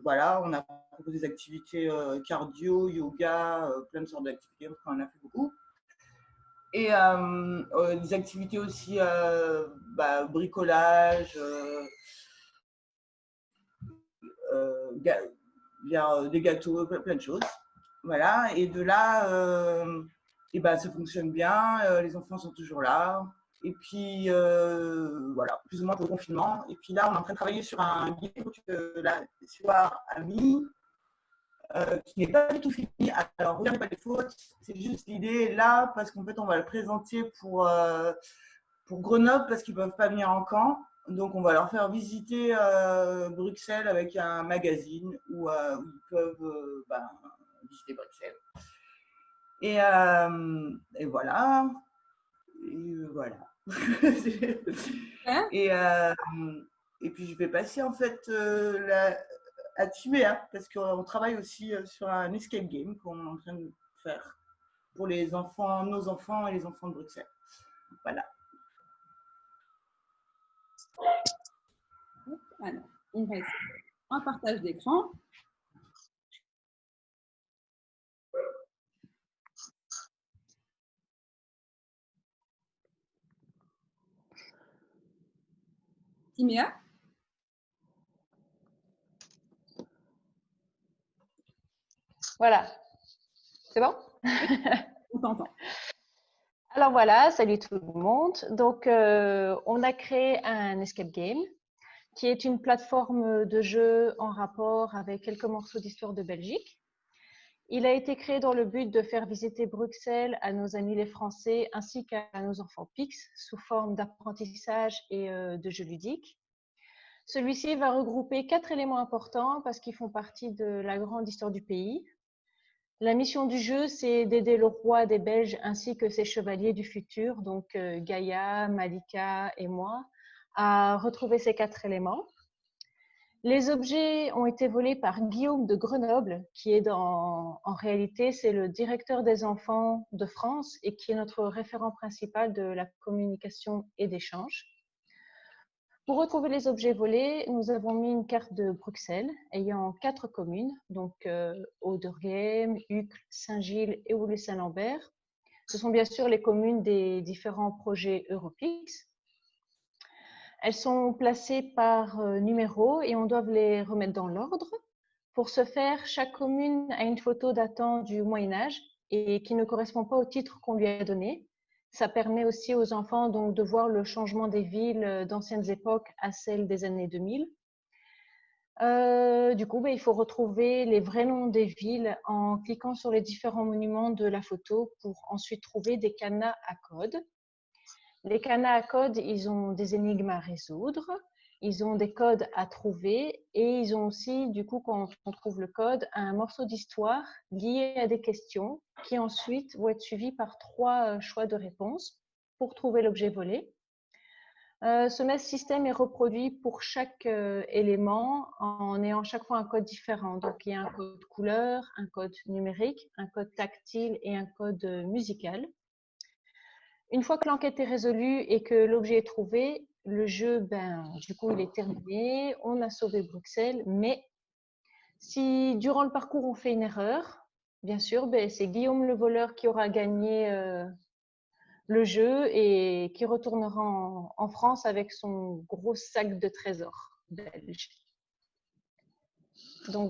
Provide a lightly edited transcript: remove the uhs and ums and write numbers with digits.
voilà, on a proposé des activités cardio, yoga, plein de sortes d'activités, on en a fait beaucoup. Et des activités aussi, bricolage, des gâteaux, plein de choses. Voilà, et de là, ça fonctionne bien, les enfants sont toujours là. Et puis, voilà, plus ou moins pour le confinement. Et puis là, on est en train de travailler sur un livre que la soir a mis, qui n'est pas du tout fini. Alors, regardez pas les fautes, c'est juste l'idée là, parce qu'en fait, on va le présenter pour Grenoble, parce qu'ils ne peuvent pas venir en camp. Donc, on va leur faire visiter Bruxelles avec un magazine où ils peuvent visiter Bruxelles. Et voilà. Et voilà. Hein? Et puis, je vais passer en fait à Tibéa, parce qu'on travaille aussi sur un escape game qu'on est en train de faire pour les enfants, nos enfants et les enfants de Bruxelles. Voilà. Alors, on va essayer un partage d'écran. Timéa? Voilà. C'est bon? On t'entend. Alors voilà, salut tout le monde. Donc, on a créé un escape game qui est une plateforme de jeu en rapport avec quelques morceaux d'histoire de Belgique. Il a été créé dans le but de faire visiter Bruxelles à nos amis les Français ainsi qu'à nos enfants PIX sous forme d'apprentissage et de jeux ludiques. Celui-ci va regrouper 4 éléments importants parce qu'ils font partie de la grande histoire du pays. La mission du jeu, c'est d'aider le roi des Belges ainsi que ses chevaliers du futur, donc Gaïa, Malika et moi, à retrouver ces 4 éléments. Les objets ont été volés par Guillaume de Grenoble, qui est en réalité, c'est le directeur des enfants de France et qui est notre référent principal de la communication et d'échange. Pour retrouver les objets volés, nous avons mis une carte de Bruxelles ayant 4 communes, donc Ouderghem, Uccle, Saint-Gilles et Oulé-Saint-Lambert. Ce sont bien sûr les communes des différents projets Europix. Elles sont placées par numéro et on doit les remettre dans l'ordre. Pour ce faire, chaque commune a une photo datant du Moyen-Âge et qui ne correspond pas au titre qu'on lui a donné. Ça permet aussi aux enfants donc, de voir le changement des villes d'anciennes époques à celles des années 2000. Du coup, il faut retrouver les vrais noms des villes en cliquant sur les différents monuments de la photo pour ensuite trouver des cadenas à code. Les cadenas à code, ils ont des énigmes à résoudre, ils ont des codes à trouver et ils ont aussi, du coup, quand on trouve le code, un morceau d'histoire lié à des questions qui ensuite vont être suivis par 3 choix de réponses pour trouver l'objet volé. Ce même système est reproduit pour chaque élément en ayant chaque fois un code différent. Donc, il y a un code couleur, un code numérique, un code tactile et un code musical. Une fois que l'enquête est résolue et que l'objet est trouvé, le jeu, du coup, il est terminé. On a sauvé Bruxelles, mais si durant le parcours on fait une erreur, bien sûr, c'est Guillaume le voleur qui aura gagné le jeu et qui retournera en France avec son gros sac de trésors belge. Donc,